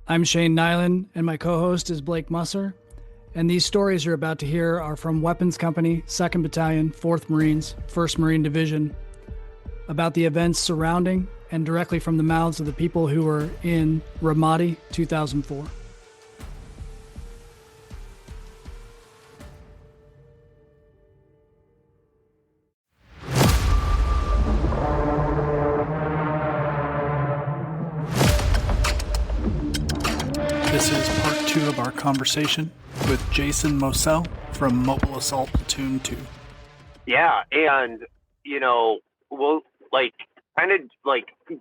I'm Shane Nyland, and my co host is Blake Musser. And these stories you're about to hear are from Weapons Company, 2nd Battalion, 4th Marines, 1st Marine Division, about the events surrounding and directly from the mouths of the people who were in Ramadi 2004. This is part 2 of our conversation with Jason Mosel from Mobile Assault Platoon 2. Yeah, and, we'll, kind of,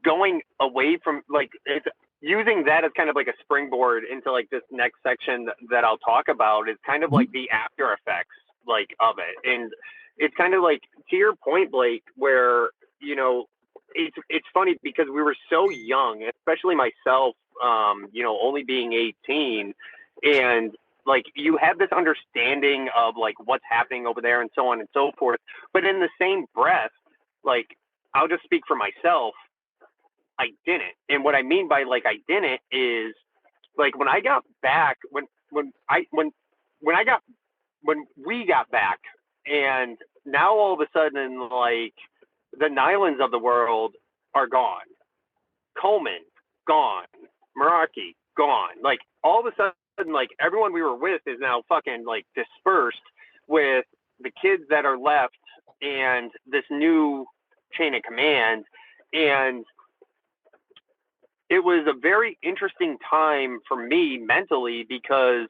going away from, it's using that as kind of like a springboard into, this next section that I'll talk about is kind of like the after effects, of it. And it's kind of to your point, Blake, where, it's funny because we were so young, especially myself, only being 18, and you have this understanding of what's happening over there and so on and so forth. But in the same breath, I'll just speak for myself. I didn't. And what I mean by I didn't is when I got back, when we got back, and now all of a sudden, the Nylons of the world are gone. Coleman, gone. Meraki, gone. All of a sudden, everyone we were with is now fucking dispersed with the kids that are left and this new chain of command. And it was a very interesting time for me mentally because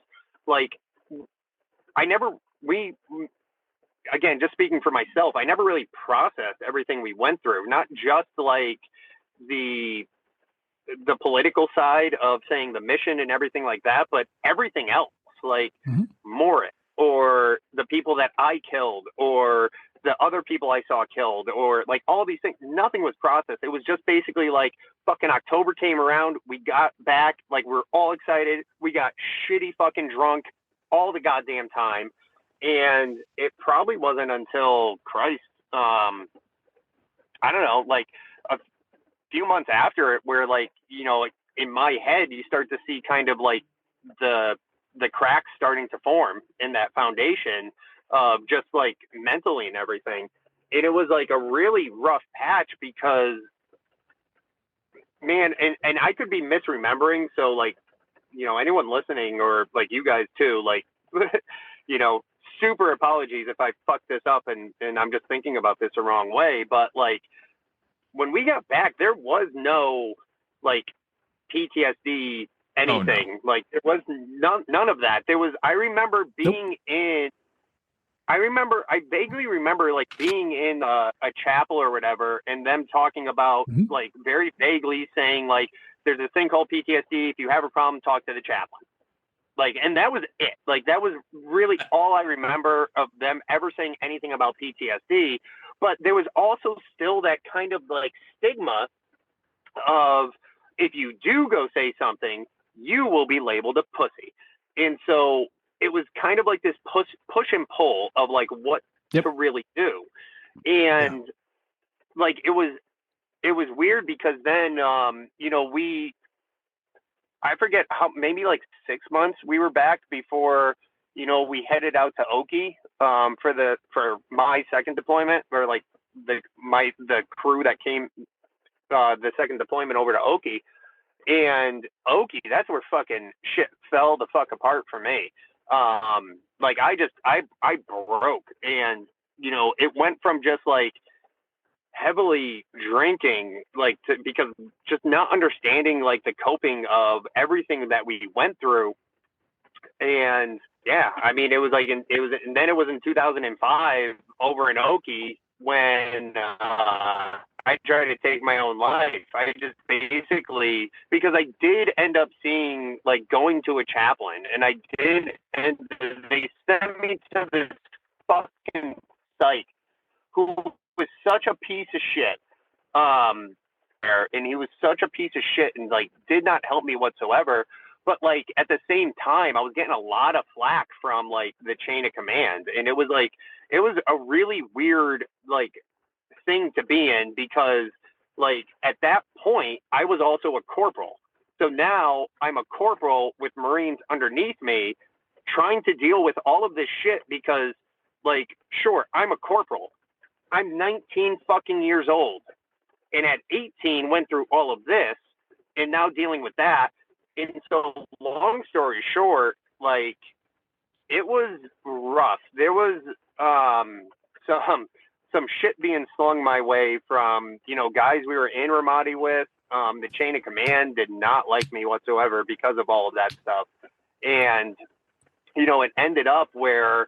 again, just speaking for myself, I never really processed everything we went through, not just the political side of saying the mission and everything like that, but everything else, Morit, or the people that I killed, or the other people I saw killed, or all these things. Nothing was processed. It was just basically fucking October came around. We got back. We're all excited. We got shitty fucking drunk all the goddamn time. And it probably wasn't until Christ, I don't know, a few months after it where in my head you start to see kind of the cracks starting to form in that foundation of just mentally and everything. And it was a really rough patch because, man, and I could be misremembering, so anyone listening or you guys too, super apologies if I fucked this up and I'm just thinking about this the wrong way, but when we got back, there was no PTSD anything. Oh, no. There was none of that. There was. I vaguely remember being in a chapel or whatever, and them talking about very vaguely saying there's this thing called PTSD. If you have a problem, talk to the chaplain. And that was it. That was really all I remember of them ever saying anything about PTSD. But there was also still that kind of stigma of if you do go say something, you will be labeled a pussy. And so it was kind of this push and pull of what to really do. And it was weird because then, I forget how, maybe 6 months we were back before, we headed out to Oki for my second deployment, or the crew that came the second deployment over to Oki. And Oki, that's where fucking shit fell the fuck apart for me. I broke, and it went from just heavily drinking, because just not understanding the coping of everything that we went through. And yeah, I mean, it was and then it was in 2005 over in Oki when I tried to take my own life. I just basically, because I did end up seeing going to a chaplain, and I did, and they sent me to this fucking psych who was such a piece of shit. And he was such a piece of shit and did not help me whatsoever. But at the same time, I was getting a lot of flack from the chain of command. And it was it was a really weird thing to be in because at that point I was also a corporal. So now I'm a corporal with Marines underneath me trying to deal with all of this shit because, like, sure, I'm a corporal. I'm 19 fucking years old. And at 18 went through all of this and now dealing with that. And so long story short, like, it was rough. There was some shit being slung my way from, you know, guys we were in Ramadi with. The chain of command did not like me whatsoever because of all of that stuff. And, you know, it ended up where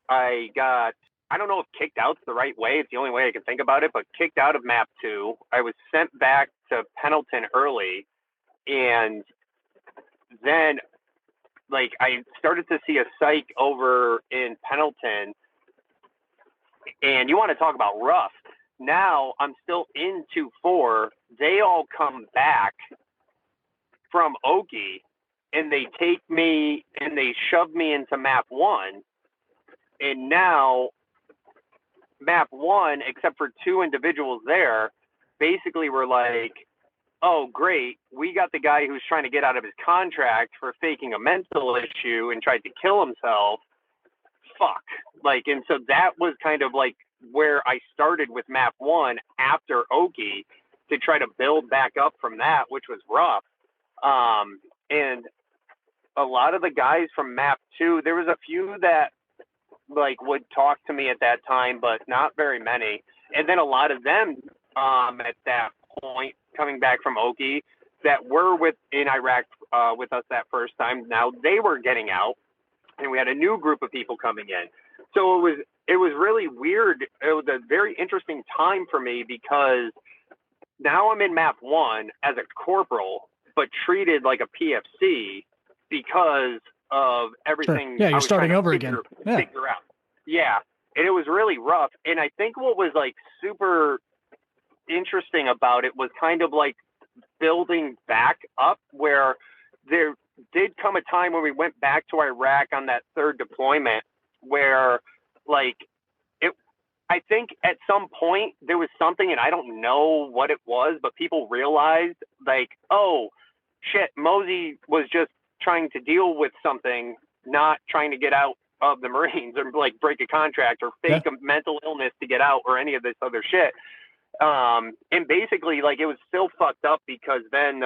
I got, I don't know if kicked out's the right way. It's the only way I can think about it, but kicked out of map 2. I was sent back to Pendleton early. And then, like, I started to see a psych over in Pendleton. And you want to talk about rough. Now I'm still in 2-4. They all come back from Okie and they take me and they shove me into map 1. And now map 1, except for 2 individuals there, basically were like, oh, great. We got the guy who's trying to get out of his contract for faking a mental issue and tried to kill himself. Fuck. Like, and so that was kind of like where I started with map 1 after Okie to try to build back up from that, which was rough. And a lot of the guys from map 2, there was a few that like would talk to me at that time, but not very many. And then a lot of them at that point coming back from Okie that were in Iraq with us that first time. Now they were getting out. And we had a new group of people coming in. So it was really weird. It was a very interesting time for me because now I'm in map 1 as a corporal, but treated like a PFC because of everything. Sure. Yeah, you're starting over again. Figure out. Yeah. And it was really rough. And I think what was like super interesting about it was kind of like building back up where there did come a time when we went back to Iraq on that 3rd deployment where, like, I think at some point there was something, and I don't know what it was, but people realized, like, oh, shit, Mozey was just trying to deal with something, not trying to get out of the Marines or, like, break a contract or fake a mental illness to get out or any of this other shit. And basically, like, it was still fucked up because then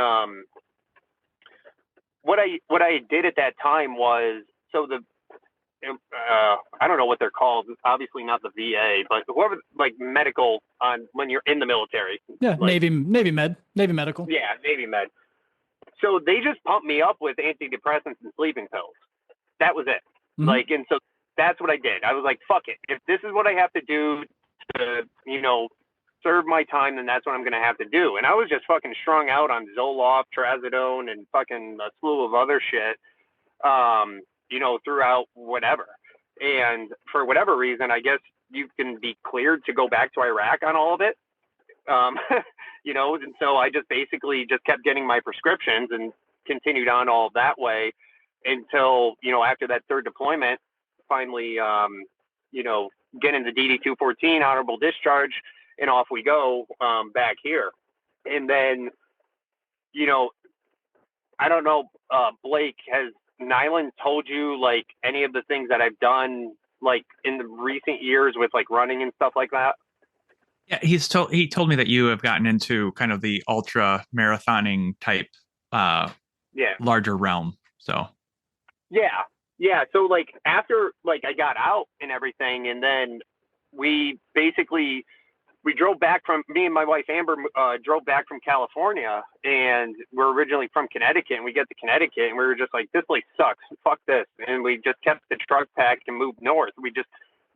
what I did at that time was, so I don't know what they're called. Obviously not the VA, but whoever, like, medical on when you're in the military. Yeah, like, Navy medical. Yeah, Navy med. So they just pumped me up with antidepressants and sleeping pills. That was it. Mm-hmm. Like, and so that's what I did. I was like, fuck it. If this is what I have to do to, you know, serve my time, then that's what I'm going to have to do. And I was just fucking strung out on Zoloft, Trazodone, and fucking a slew of other shit, you know, throughout whatever. And for whatever reason, I guess you can be cleared to go back to Iraq on all of it. You know, and so I just basically just kept getting my prescriptions and continued on all that way until, you know, after that 3rd deployment, finally, you know, getting the DD-214 honorable discharge, and off we go back here. And then, you know, I don't know, Blake, has Nyland told you, like, any of the things that I've done, like, in the recent years with, like, running and stuff like that? Yeah, he told me that you have gotten into kind of the ultra marathoning type, larger realm. So. Yeah. So, like, after, like, I got out and everything, and then we drove back me and my wife Amber drove back from California, and we're originally from Connecticut, and we get to Connecticut and we were just like, this place sucks, fuck this. And we just kept the truck packed and moved north. We just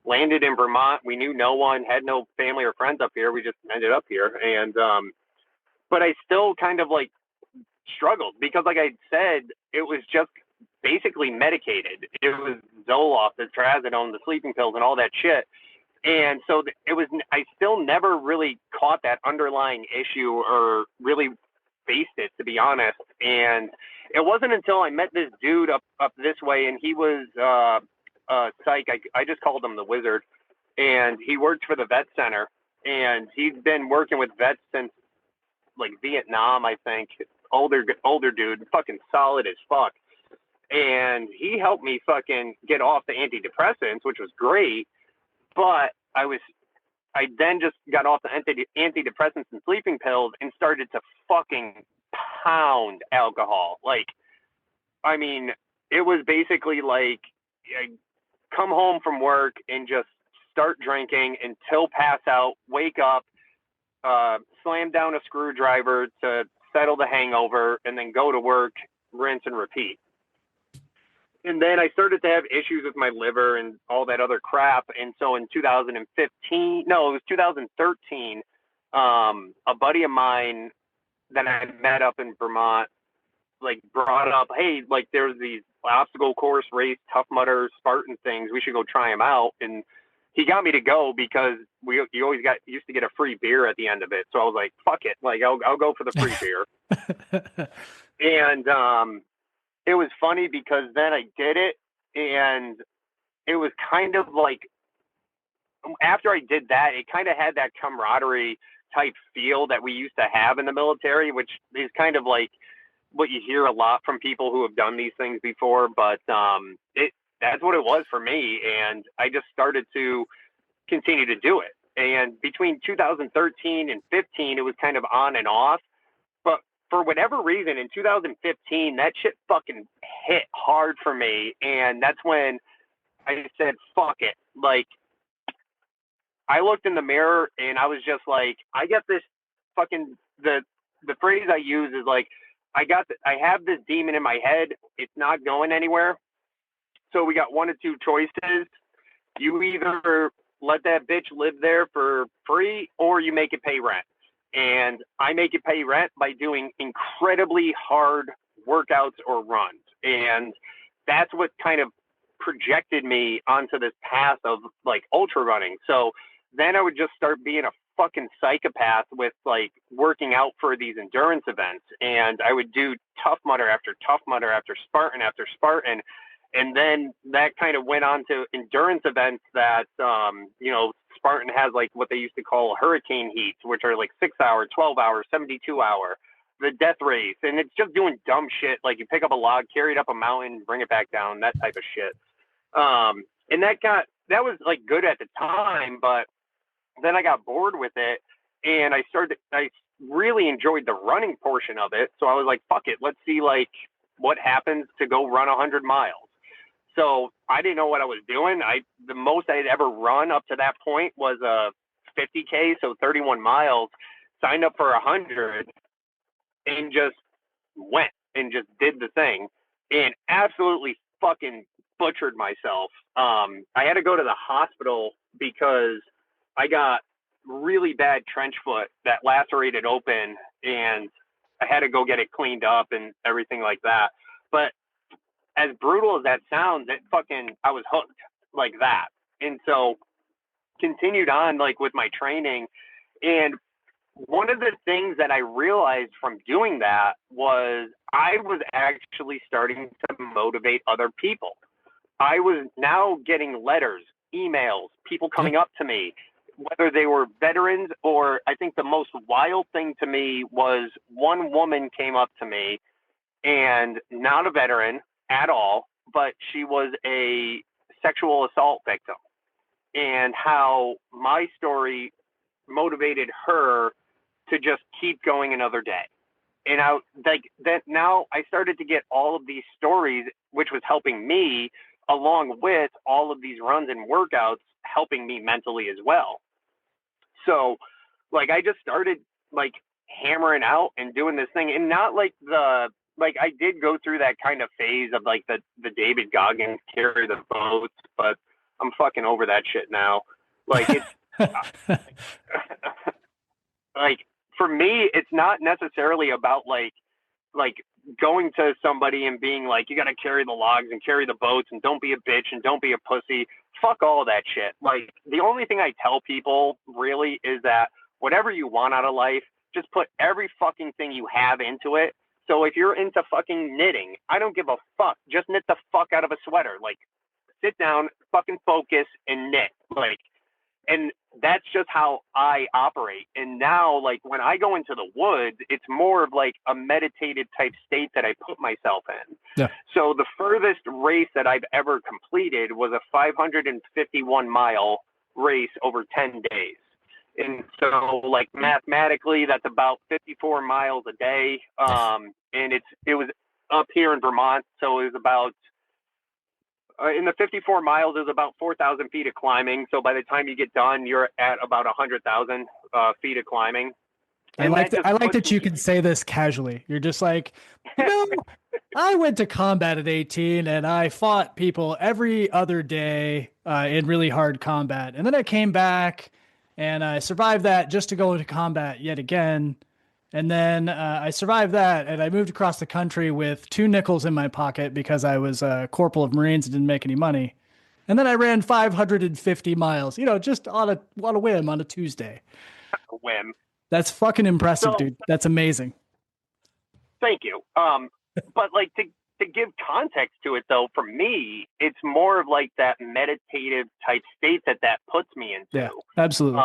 landed in Vermont. We knew no one, had no family or friends up here. We just ended up here. And but I still kind of like struggled because, like I said, it was just basically medicated. It was Zoloft, the Trazodone, the sleeping pills, and all that shit. And so I still never really caught that underlying issue or really faced it, to be honest. And it wasn't until I met this dude up this way, and he was psych. I just called him the Wizard, and he worked for the vet center, and he'd been working with vets since, like, Vietnam, I think, older dude, fucking solid as fuck. And he helped me fucking get off the antidepressants, which was great. But I then just got off the antidepressants and sleeping pills and started to fucking pound alcohol. Like, I mean, it was basically like I come home from work and just start drinking until pass out, wake up, slam down a screwdriver to settle the hangover, and then go to work, rinse and repeat. And then I started to have issues with my liver and all that other crap. And so in 2013, a buddy of mine that I met up in Vermont, like brought up, hey, like there's these obstacle course race, Tough Mudder, Spartan things. We should go try them out. And he got me to go because you always used to get a free beer at the end of it. So I was like, fuck it. Like I'll go for the free beer. And, it was funny because then I did it, and it was kind of like, after I did that, it kind of had that camaraderie type feel that we used to have in the military, which is kind of like what you hear a lot from people who have done these things before. But that's what it was for me. And I just started to continue to do it. And between 2013 and 15, it was kind of on and off. But for whatever reason, in 2015, that shit fucking hit hard for me. And that's when I said, fuck it. Like, I looked in the mirror and I was just like, I get this fucking, the phrase I use is like, I have this demon in my head. It's not going anywhere. So we got one of two choices. You either let that bitch live there for free or you make it pay rent. And I make it pay rent by doing incredibly hard workouts or runs. And that's what kind of projected me onto this path of like ultra running. So then I would just start being a fucking psychopath with like working out for these endurance events. And I would do Tough Mudder after Tough Mudder after Spartan after Spartan. And then that kind of went on to endurance events that, Spartan has like what they used to call hurricane heats, which are like 6 hour, 12 hour, 72 hour, the death race. And it's just doing dumb shit. Like you pick up a log, carry it up a mountain, bring it back down, that type of shit. And that was like good at the time, but then I got bored with it and I really enjoyed the running portion of it. So I was like, fuck it. Let's see like what happens to go run 100 miles. So I didn't know what I was doing. The most I had ever run up to that point was a 50K, so 31 miles, signed up for 100 and just went and just did the thing and absolutely fucking butchered myself. I had to go to the hospital because I got really bad trench foot that lacerated open and I had to go get it cleaned up and everything like that. But as brutal as that sounds, I was hooked like that. And so continued on like with my training. And one of the things that I realized from doing that was I was actually starting to motivate other people. I was now getting letters, emails, people coming up to me, whether they were veterans or I think the most wild thing to me was one woman came up to me and not a veteran at all, but she was a sexual assault victim and how my story motivated her to just keep going another day. And now I started to get all of these stories, which was helping me along with all of these runs and workouts, helping me mentally as well. So like, I just started like hammering out and doing this thing and not like I did go through that kind of phase of like the David Goggins carry the boats, but I'm fucking over that shit now. Like it's like for me, it's not necessarily about like going to somebody and being like, you got to carry the logs and carry the boats and don't be a bitch and don't be a pussy. Fuck all that shit. Like the only thing I tell people really is that whatever you want out of life, just put every fucking thing you have into it. So if you're into fucking knitting, I don't give a fuck. Just knit the fuck out of a sweater. Like sit down, fucking focus and knit. Like And that's just how I operate. And now, like, when I go into the woods, it's more of like a meditative type state that I put myself in. Yeah. So the furthest race that I've ever completed was a 551-mile race over 10 days. And so, like, mathematically, that's about 54 miles a day. And it was up here in Vermont. So it was about, in the 54 miles is about 4,000 feet of climbing. So by the time you get done, you're at about 100,000 feet of climbing. And I like that you can say this casually. You're just like, I went to combat at 18 and I fought people every other day in really hard combat. And then I came back and I survived that just to go into combat yet again. And then I survived that and I moved across the country with 2 nickels in my pocket because I was a corporal of Marines and didn't make any money. And then I ran 550 miles, just on a whim on a Tuesday. A whim. That's fucking impressive, dude. That's amazing. Thank you. But like to give context to it, though, for me, it's more of like that meditative type state that puts me into. Yeah, absolutely.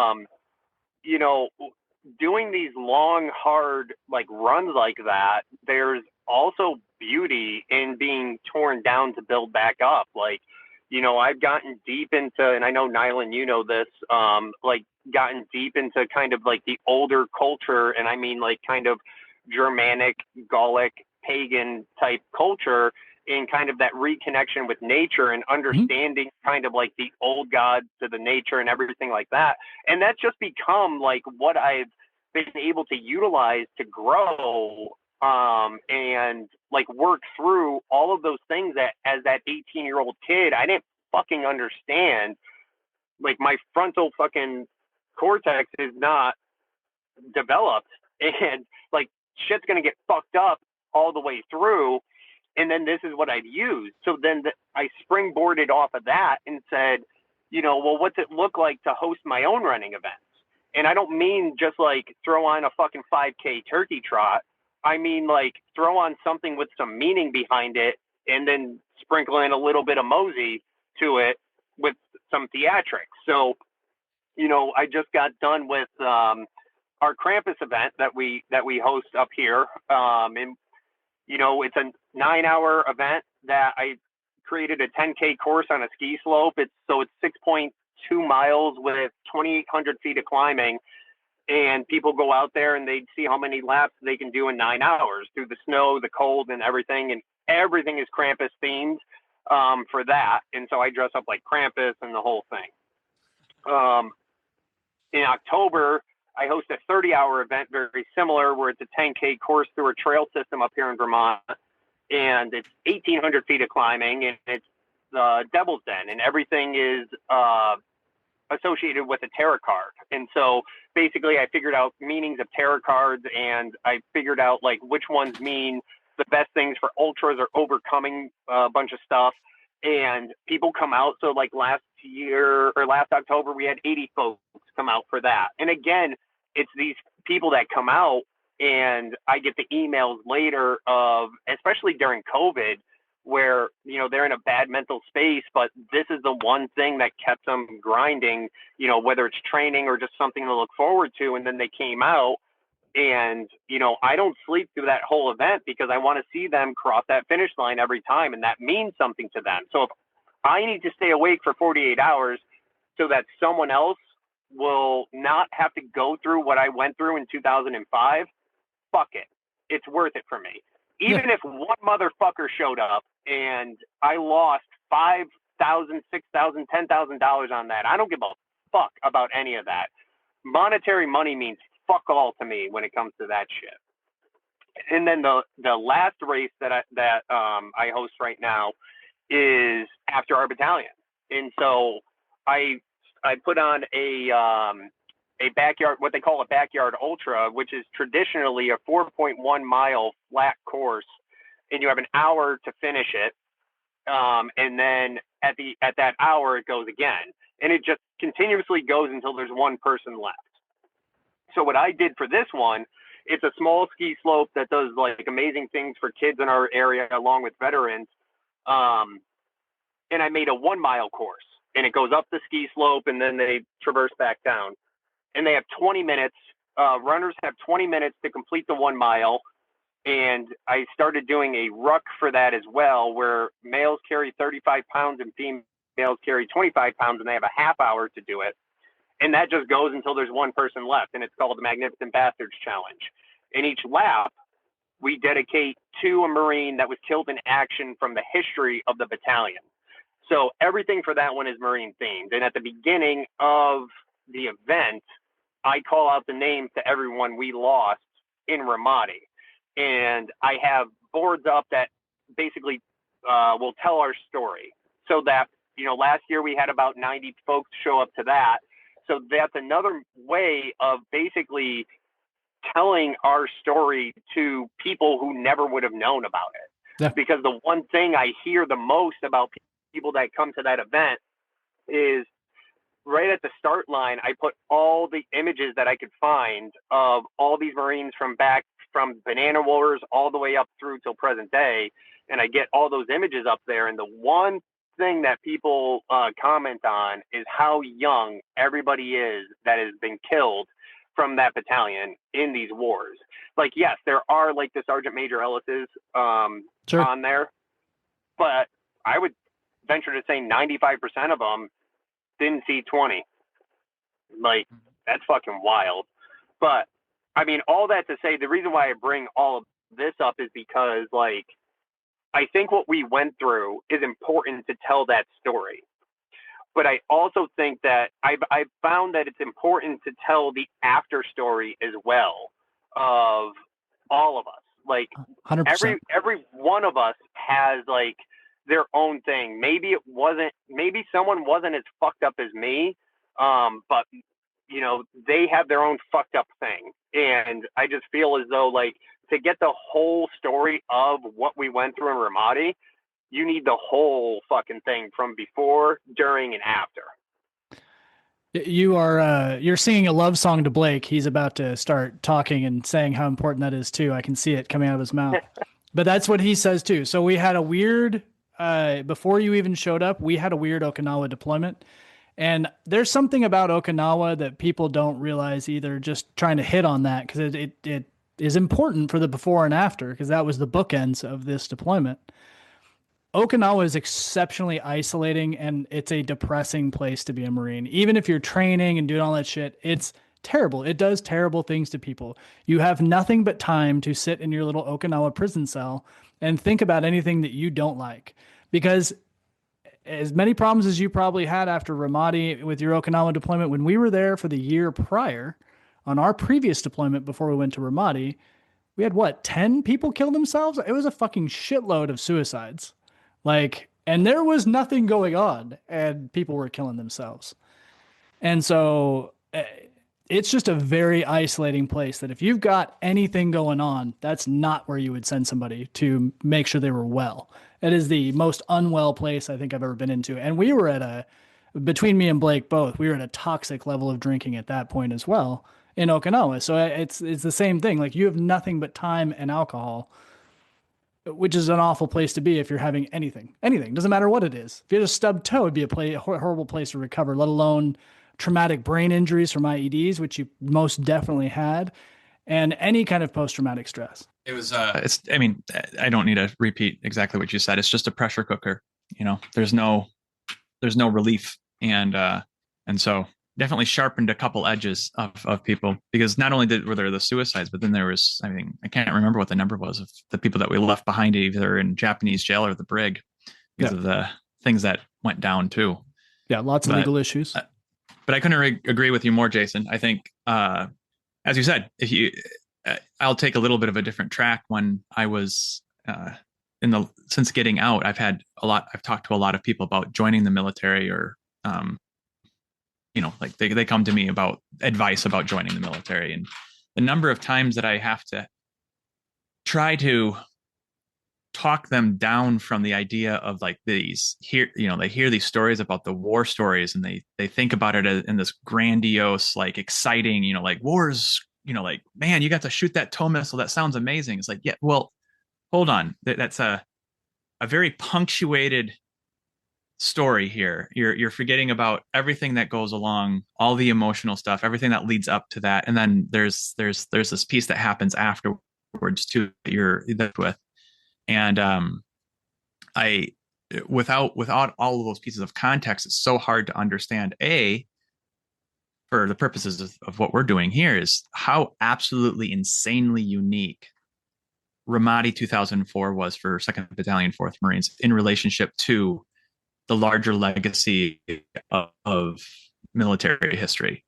Doing these long, hard like runs like that, there's also beauty in being torn down to build back up. Like, I've gotten deep into, and I know Nylan, this, like gotten deep into kind of like the older culture. And I mean like kind of Germanic, Gallic, pagan type culture, in kind of that reconnection with nature and understanding kind of like the old gods to the nature and everything like that. And that's just become like what I've been able to utilize to grow and like work through all of those things that as that 18-year-old kid, I didn't fucking understand. Like my frontal fucking cortex is not developed and like shit's going to get fucked up all the way through. And then this is what I've used. So then I springboarded off of that and said, well, what's it look like to host my own running events? And I don't mean just like throw on a fucking 5K turkey trot. I mean like throw on something with some meaning behind it and then sprinkle in a little bit of Mozey to it with some theatrics. So, I just got done with our Krampus event that we host up here. And it's a 9-hour event that I created a 10K course on a ski slope. It's 6.2 miles with 2,800 feet of climbing, and people go out there and they see how many laps they can do in 9 hours through the snow, the cold, and everything. And everything is Krampus themed for that. And so I dress up like Krampus and the whole thing. In October, I host a 30-hour event very similar where it's a 10K course through a trail system up here in Vermont. And it's 1,800 feet of climbing, and it's the Devil's Den, and everything is associated with a tarot card. And so basically I figured out meanings of tarot cards, and I figured out like which ones mean the best things for ultras or overcoming a bunch of stuff. And people come out. So like last October, we had 80 folks come out for that. And again, it's these people that come out, and I get the emails later of, especially during COVID, where, they're in a bad mental space, but this is the one thing that kept them grinding, whether it's training or just something to look forward to. And then they came out, and, I don't sleep through that whole event because I want to see them cross that finish line every time. And that means something to them. So if I need to stay awake for 48 hours so that someone else will not have to go through what I went through in 2005, fuck it. It's worth it for me. Even if one motherfucker showed up and I lost $5,000, $6,000, $10,000 on that, I don't give a fuck about any of that. Monetary money means fuck all to me when it comes to that shit. And then the last race that I host right now is after our battalion. And so I put on a backyard, what they call a backyard ultra, which is traditionally a 4.1 mile flat course, and you have an hour to finish it. And then at that hour, it goes again, and it just continuously goes until there's one person left. So what I did for this one, it's a small ski slope that does like amazing things for kids in our area, along with veterans. And I made a 1 mile course. and it goes up the ski slope, and then they traverse back down. And they have 20 minutes. Runners have 20 minutes to complete the 1 mile. And I started doing a ruck for that as well, where males carry 35 pounds and females carry 25 pounds, and they have a half hour to do it. And that just goes until there's one person left, and it's called the Magnificent Bastards Challenge. In each lap, we dedicate to a Marine that was killed in action from the history of the battalion. So everything for that one is Marine themed. And at the beginning of the event, I call out the names to everyone we lost in Ramadi. And I have boards up that basically will tell our story. So that, last year we had about 90 folks show up to that. So that's another way of basically telling our story to people who never would have known about it. Yeah. Because the one thing I hear the most about people that come to that event is right at the start line, I put all the images that I could find of all these Marines from Banana Wars all the way up through till present day. And I get all those images up there. And the one thing that people comment on is how young everybody is that has been killed from that battalion in these wars. Like, yes, there are like the Sergeant Major Ellis's sure. on there, but I would venture to say 95% of them didn't see 20. Like, that's fucking wild. But I mean, all that to say, the reason why I bring all of this up is because, like, I think what we went through is important to tell that story. But I also think that I've found that it's important to tell the after story as well of all of us. Like, 100%. every one of us has, like, their own thing. Maybe someone wasn't as fucked up as me, but they have their own fucked up thing. And I just feel as though, like, to get the whole story of what we went through in Ramadi, you need the whole fucking thing from before, during, and after. You're singing a love song to Blake. He's about to start talking and saying how important that is too. I can see it coming out of his mouth. But that's what he says too. So we had a weird, before you even showed up, we had a weird Okinawa deployment. And there's something about Okinawa that people don't realize either, just trying to hit on that, because it is important for the before and after, because that was the bookends of this deployment. Okinawa is exceptionally isolating, and it's a depressing place to be a Marine. Even if you're training and doing all that shit, it's terrible. It does terrible things to people. You have nothing but time to sit in your little Okinawa prison cell and think about anything that you don't like, because as many problems as you probably had after Ramadi with your Okinawa deployment, when we were there for the year prior on our previous deployment before we went to Ramadi, we had 10 people kill themselves? It was a fucking shitload of suicides. Like, and there was nothing going on, and people were killing themselves. And so it's just a very isolating place that if you've got anything going on, that's not where you would send somebody to make sure they were well. It is the most unwell place I think I've ever been into. And we were between me and Blake both, we were at a toxic level of drinking at that point as well in Okinawa. So it's the same thing. Like, you have nothing but time and alcohol, which is an awful place to be if you're having anything. Doesn't matter what it is. If you had a stubbed toe, it'd be a horrible place to recover, let alone traumatic brain injuries from IEDs, which you most definitely had, and any kind of post-traumatic stress. It was, I mean, I don't need to repeat exactly what you said. It's just a pressure cooker. There's no relief. And so definitely sharpened a couple edges of people, because not only were there the suicides, but then there was, I mean, I can't remember what the number was of the people that we left behind, either in Japanese jail or the brig, because of the things that went down too. Yeah. Lots of legal issues. But I couldn't agree with you more, Jason. I think, as you said, I'll take a little bit of a different track. When I was since getting out, I've talked to a lot of people about joining the military, or like they come to me about advice about joining the military, and the number of times that I have to try to talk them down from the idea of, like, they hear these stories about the war stories, and they think about it in this grandiose, like, exciting, like, wars, like, man, you got to shoot that tow missile. That sounds amazing. It's like, yeah, well, hold on. That's a very punctuated story here. You're forgetting about everything that goes along, all the emotional stuff, everything that leads up to that, and then there's this piece that happens afterwards too that you're with. And I without all of those pieces of context, it's so hard to understand. For the purposes of what we're doing here, is how absolutely insanely unique Ramadi 2004 was for 2nd Battalion, 4th Marines in relationship to the larger legacy of military history.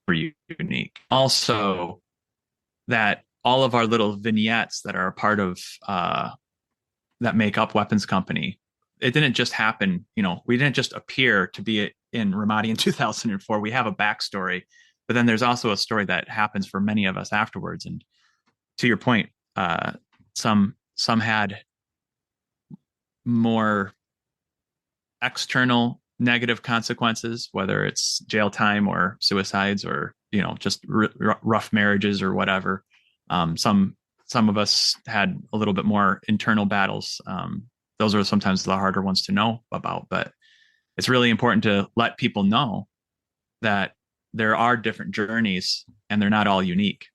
Were unique. Also, that all of our little vignettes that are a part of that make up Weapons Company, it didn't just happen. We didn't just appear to be in Ramadi in 2004. We have a backstory, but then there's also a story that happens for many of us afterwards. And to your point, some had more external negative consequences, whether it's jail time or suicides or just rough marriages or whatever. Some of us had a little bit more internal battles. Those are sometimes the harder ones to know about, but it's really important to let people know that there are different journeys and they're not all unique.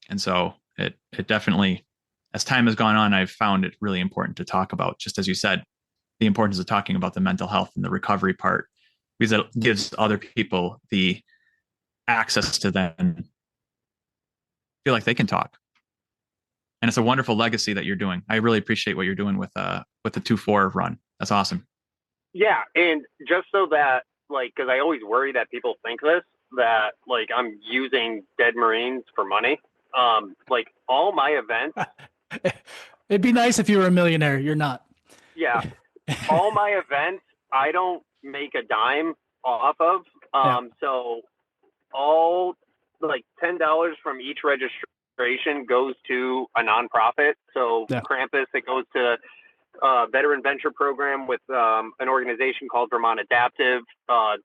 And so it definitely, as time has gone on, I've found it really important to talk about, just as you said, the importance of talking about the mental health and the recovery part, because it gives other people the access to then feel like they can talk. And it's a wonderful legacy that you're doing. I really appreciate what you're doing with the 2-4 run. That's awesome. Yeah. And just so that, cause I always worry that people think this, that I'm using dead Marines for money. All my events. It'd be nice if you were a millionaire. You're not. Yeah. All my events, I don't make a dime off of. So all $10 from each registration goes to a nonprofit. So Krampus, it goes to Veteran Venture Program with an organization called Vermont Adaptive.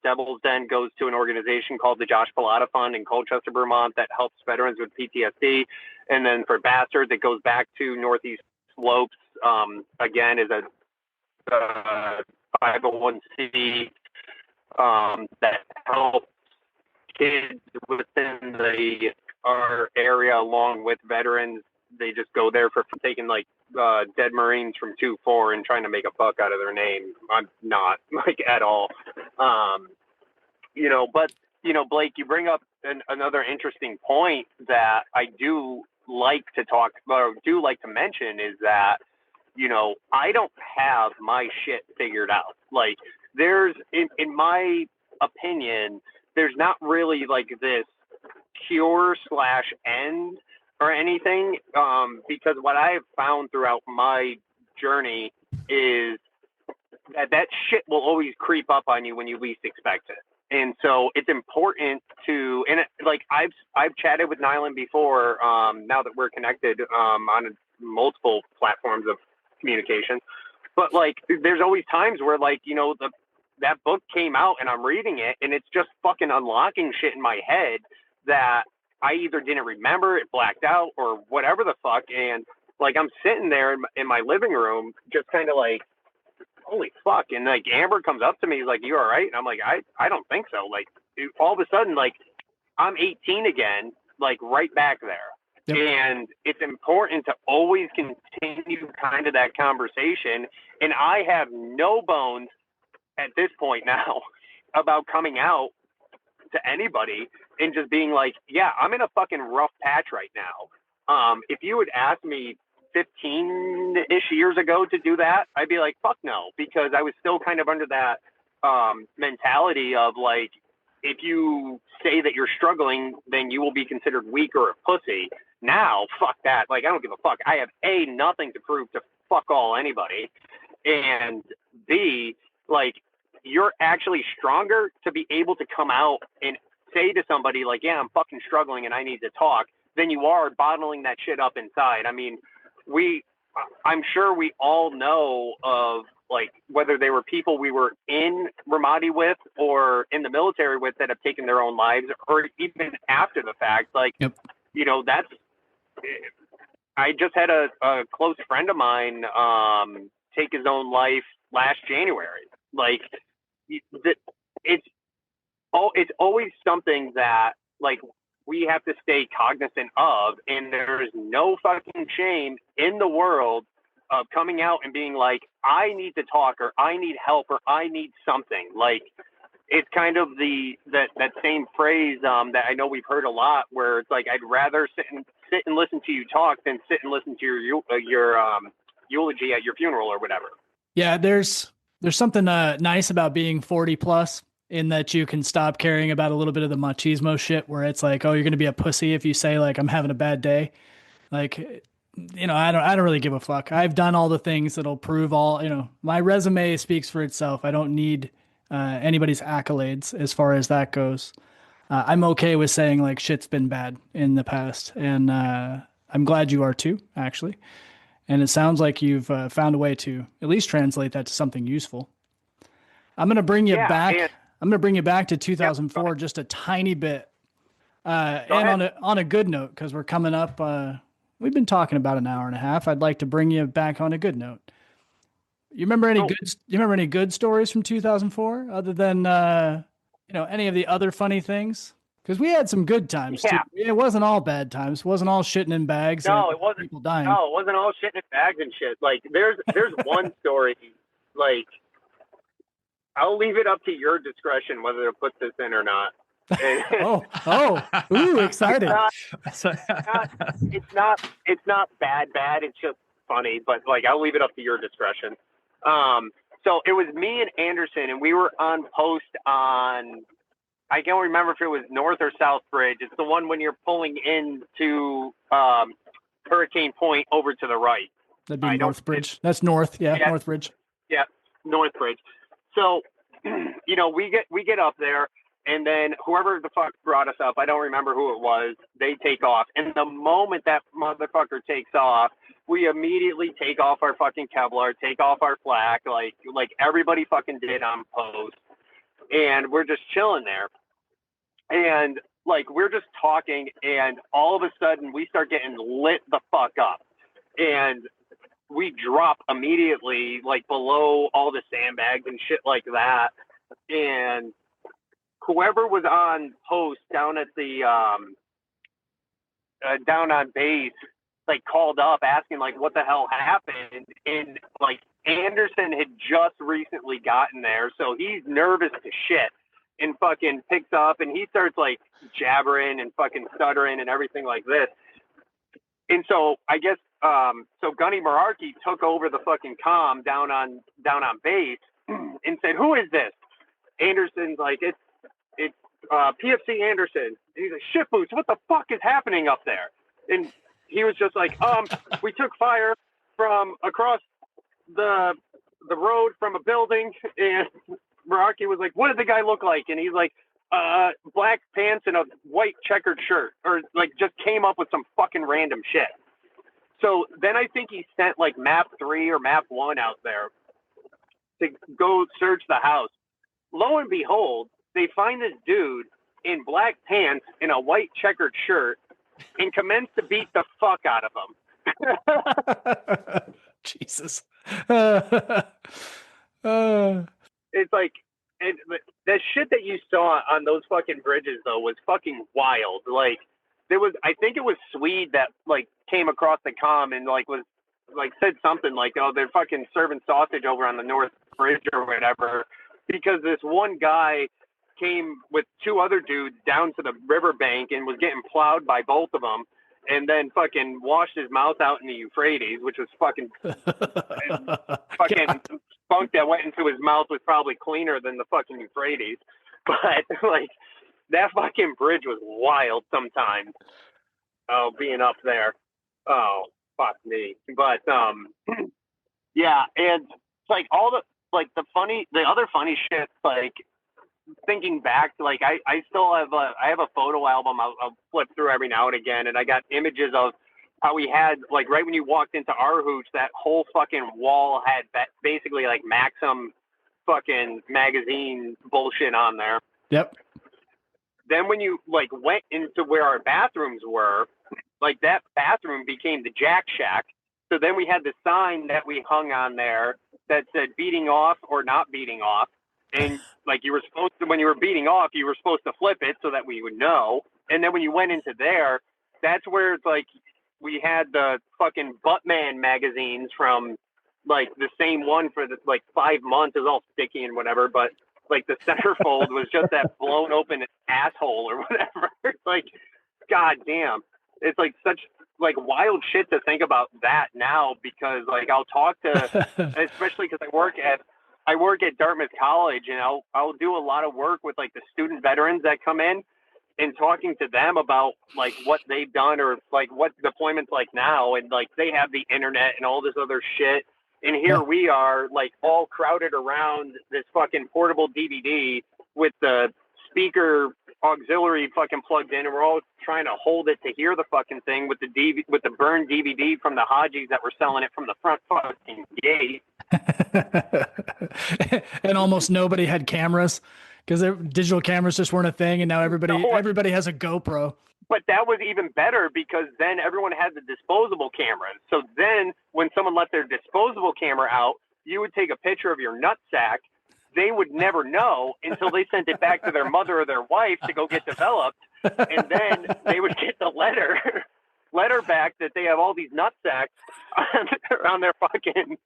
Devil's Den goes to an organization called the Josh Pilata Fund in Colchester, Vermont, that helps veterans with PTSD. And then for Bastards, it goes back to Northeast Slopes, again, is a 501c that helps kids within our area along with veterans. They just go there for taking dead Marines from 2-4 and trying to make a buck out of their name. I'm not at all. But Blake, you bring up another interesting point that I do like to talk about, or do like to mention, is that I don't have my shit figured out. There's, in my opinion, there's not really this cure/end or anything, because what I've found throughout my journey is that shit will always creep up on you when you least expect it. And so it's important to, and I've chatted with Nylan before, now that we're connected on multiple platforms of communication, but there's always times where that book came out and I'm reading it and it's just fucking unlocking shit in my head that I either didn't remember, it blacked out, or whatever the fuck. And I'm sitting there in my living room, just kind of holy fuck. And Amber comes up to me, he's like, "You all right?" And I'm like, I don't think so. All of a sudden, I'm 18 again, right back there. Yep. And it's important to always continue kind of that conversation. And I have no bones at this point now about coming out to anybody and just being yeah, I'm in a fucking rough patch right now. If you would ask me 15-ish years ago to do that, I'd be like, fuck no, because I was still kind of under that mentality of if you say that you're struggling, then you will be considered weak or a pussy. Now, fuck that. I don't give a fuck. I have nothing to prove to fuck all anybody, and B, you're actually stronger to be able to come out and say to somebody yeah, I'm fucking struggling and I need to talk, than you are bottling that shit up inside. I mean, I'm sure we all know of whether they were people we were in Ramadi with or in the military with that have taken their own lives, or even after the fact. Yep. That's, I just had a close friend of mine take his own life last January. it's it's always something that like we have to stay cognizant of, and there is no fucking shame in the world of coming out and being like, I need to talk, or I need help, or I need something. Like, it's kind of that same phrase that I know we've heard a lot, where it's like, I'd rather sit and listen to you talk than sit and listen to your eulogy at your funeral or whatever. Yeah, there's something nice about being 40 plus, in that you can stop caring about a little bit of the machismo shit, where it's like, oh, you're going to be a pussy if you say like, I'm having a bad day. Like, you know, I don't really give a fuck. I've done all the things that'll prove all, you know, my resume speaks for itself. I don't need anybody's accolades as far as that goes. I'm okay with saying like shit's been bad in the past. And I'm glad you are too, actually. And it sounds like you've found a way to at least translate that to something useful. I'm going to bring you back. I'm going to bring you back to 2004 just a tiny bit. And on a good note, because we're coming up, we've been talking about an hour and a half. I'd like to bring you back on a good note. You remember any good stories from 2004 other than, any of the other funny things? Because we had some good times too. It wasn't all bad times. It wasn't all shitting in bags. No, it wasn't. People dying. No, it wasn't all shitting in bags and shit. Like, there's one story, like, I'll leave it up to your discretion whether to put this in or not. Ooh, excited. It's not bad. It's just funny, but like, I'll leave it up to your discretion. So it was me and Anderson, and we were on post on, I can't remember if it was North or South Bridge. It's the one when you're pulling into Hurricane Point over to the right. That'd be North Bridge. That's North. Yeah, North Bridge. Yeah, North Bridge. So, we get up there, and then whoever the fuck brought us up, I don't remember who it was, they take off. And the moment that motherfucker takes off, we immediately take off our fucking Kevlar, take off our flak, like everybody fucking did on post. And we're just chilling there. And like, we're just talking, and all of a sudden we start getting lit the fuck up. And we drop immediately, like, below all the sandbags and shit like that. And whoever was on post down at the down on base, like, called up asking like what the hell happened. And like, Anderson had just recently gotten there, so he's nervous to shit, and fucking picks up and he starts like jabbering and fucking stuttering and everything like this. And so I guess so Gunny Merarkey took over the fucking comm down on base and said, "Who is this?" Anderson's like, it's PFC Anderson. And he's like, "Shit boots, what the fuck is happening up there?" And he was just like, we took fire from across the road from a building." And Merarkey was like, "What did the guy look like?" And he's like, black pants and a white checkered shirt, or like just came up with some fucking random shit. So then I think he sent like map 3 or map 1 out there to go search the house. Lo and behold, they find this dude in black pants and a white checkered shirt and commence to beat the fuck out of him. Jesus. It's like, the shit that you saw on those fucking bridges though was fucking wild. Like, there was, I think it was Swede that like came across the comm and like was like said something like, "Oh, they're fucking serving sausage over on the North Bridge or whatever," because this one guy came with 2 other dudes down to the riverbank and was getting plowed by both of them, and then fucking washed his mouth out in the Euphrates, which was fucking spunk that went into his mouth was probably cleaner than the fucking Euphrates. But like, that fucking bridge was wild sometimes. Oh, being up there. Oh, fuck me. But yeah, and it's like all the other funny shit, like, thinking back, like, I still have I have a photo album I'll flip through every now and again, and I got images of how we had, like, right when you walked into our hooch, that whole fucking wall had basically like Maxim fucking magazine bullshit on there. Yep. Then when you like went into where our bathrooms were, like, that bathroom became the Jack Shack. So then we had the sign that we hung on there that said "beating off or not beating off." And like you were supposed to, when you were beating off, you were supposed to flip it so that we would know. And then when you went into there, that's where it's like we had the fucking Buttman magazines from like the same one for the like 5 months. It was all sticky and whatever, but like the centerfold was just that blown open asshole or whatever. It's like, god damn. It's like such like wild shit to think about that now, because like I'll talk to, especially because I work at Dartmouth College, and I'll do a lot of work with like the student veterans that come in, and talking to them about like what they've done or like what deployment's like now, and like they have the internet and all this other shit, and here we are like all crowded around this fucking portable DVD with the speaker auxiliary fucking plugged in, and we're all trying to hold it to hear the fucking thing with the burned DVD from the Hajis that were selling it from the front fucking gate. And almost nobody had cameras because digital cameras just weren't a thing, and now everybody has a GoPro. But that was even better because then everyone had the disposable cameras. So then when someone let their disposable camera out, you would take a picture of your nutsack. They would never know until they sent it back to their mother or their wife to go get developed. And then they would get the letter back that they have all these nutsacks on their fucking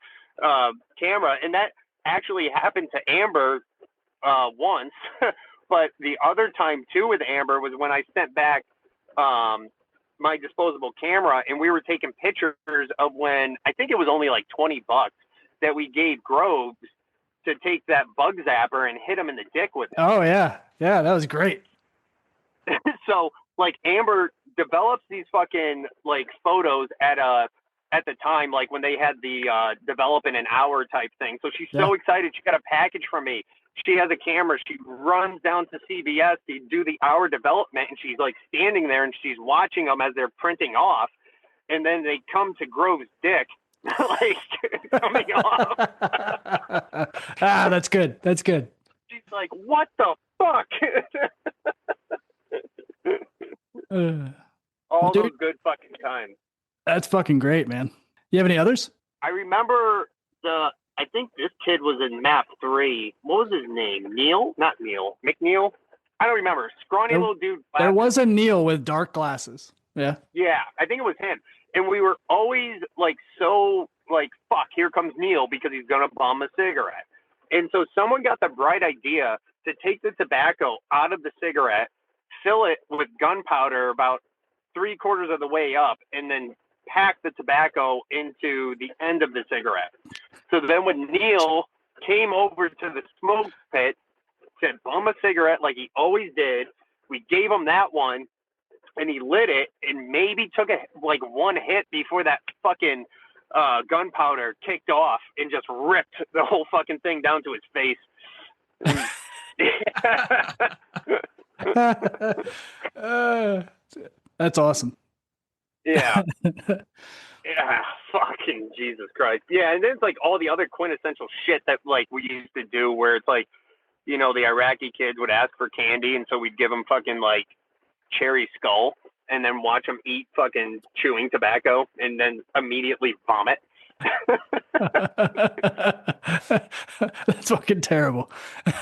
camera. And that actually happened to Amber once. But the other time too with Amber was when I sent back my disposable camera, and we were taking pictures of when I think it was only like $20 that we gave Groves to take that bug zapper and hit him in the dick with it. Oh yeah. Yeah. That was great. So like Amber develops these fucking like photos at the time, like when they had the develop in an hour type thing. So she's so excited. She got a package from me. She has a camera. She runs down to CVS to do the hour development, and she's like standing there and she's watching them as they're printing off. And then they come to Grove's dick, like coming off. That's good. That's good. She's like, what the fuck? All those good fucking times. That's fucking great, man. You have any others? I remember I think this kid was in map 3. What was his name? Neil? Not Neil. McNeil? I don't remember. Scrawny little dude. There was a Neil with dark glasses. Yeah. Yeah, I think it was him. And we were always like so like, fuck, here comes Neil because he's going to bum a cigarette. And so someone got the bright idea to take the tobacco out of the cigarette, fill it with gunpowder about 3/4 of the way up, and then pack the tobacco into the end of the cigarette. So then when Neil came over to the smoke pit to bum a cigarette like he always did, we gave him that one, and he lit it and maybe took one hit before that fucking gunpowder kicked off and just ripped the whole fucking thing down to his face. That's awesome. Yeah. Yeah, fucking Jesus Christ. Yeah, and then it's like all the other quintessential shit that like we used to do where it's like, you know, the Iraqi kids would ask for candy, and so we'd give them fucking like cherry skull and then watch them eat fucking chewing tobacco and then immediately vomit. That's fucking terrible.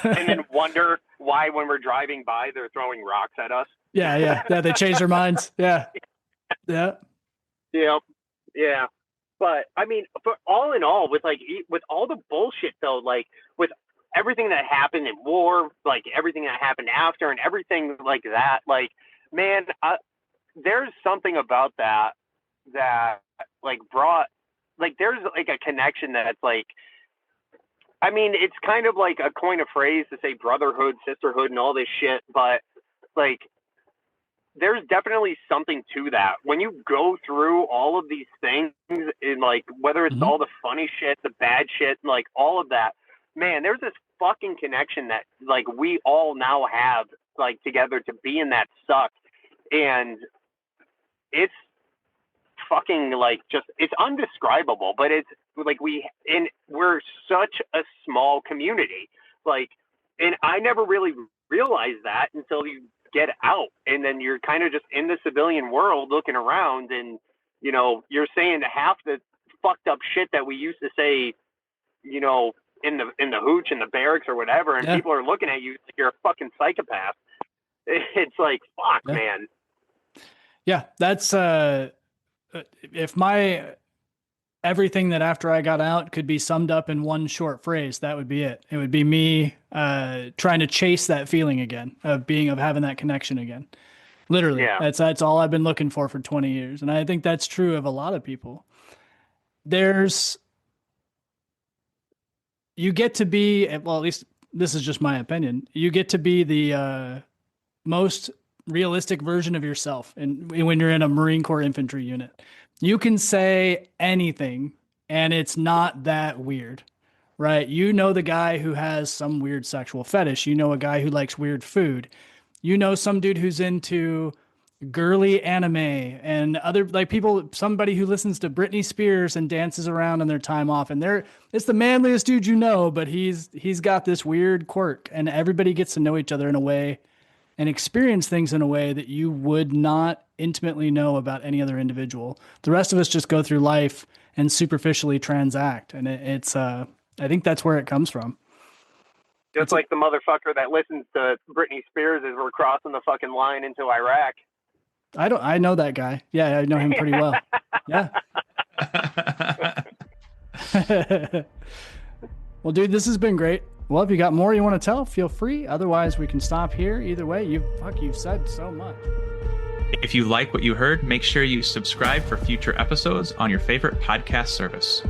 And then wonder why when we're driving by they're throwing rocks at us. Yeah, they change their minds. Yeah. But I mean, for all in all, with all the bullshit though, like with everything that happened in war, like everything that happened after and everything like that, like, man, there's something about that like brought, like, there's like a connection that's like, I mean, it's kind of like a coin of phrase to say brotherhood, sisterhood, and all this shit, but like, there's definitely something to that. When you go through all of these things, in like, whether it's all the funny shit, the bad shit, like all of that, man, there's this fucking connection that like we all now have like together to be in that suck. And it's fucking like just, it's undescribable, but it's like we're such a small community. Like, and I never really realized that until you get out, and then you're kind of just in the civilian world looking around, and you know, you're saying half the fucked up shit that we used to say, you know, in the hooch in the barracks or whatever, and people are looking at you like you're a fucking psychopath. It's like, fuck, man. Yeah, that's if my everything that after I got out could be summed up in one short phrase, that would be it. It would be me trying to chase that feeling again of having that connection again. Literally, that's all I've been looking for 20 years, and I think that's true of a lot of people. You get to be, well, at least this is just my opinion. You get to be the most realistic version of yourself, and when you're in a Marine Corps infantry unit, you can say anything, and it's not that weird, right? You know the guy who has some weird sexual fetish. You know a guy who likes weird food. You know some dude who's into girly anime and other somebody who listens to Britney Spears and dances around on their time off. And it's the manliest dude you know, but he's got this weird quirk, and everybody gets to know each other in a way and experience things in a way that you would not intimately know about any other individual. The rest of us just go through life and superficially transact. And it's I think that's where it comes from. Just like the motherfucker that listens to Britney Spears as we're crossing the fucking line into Iraq. I know that guy. Yeah, I know him pretty well. Yeah. Well, dude, this has been great. Well, if you got more you want to tell, feel free. Otherwise, we can stop here. Either way, you've said so much. If you like what you heard, make sure you subscribe for future episodes on your favorite podcast service.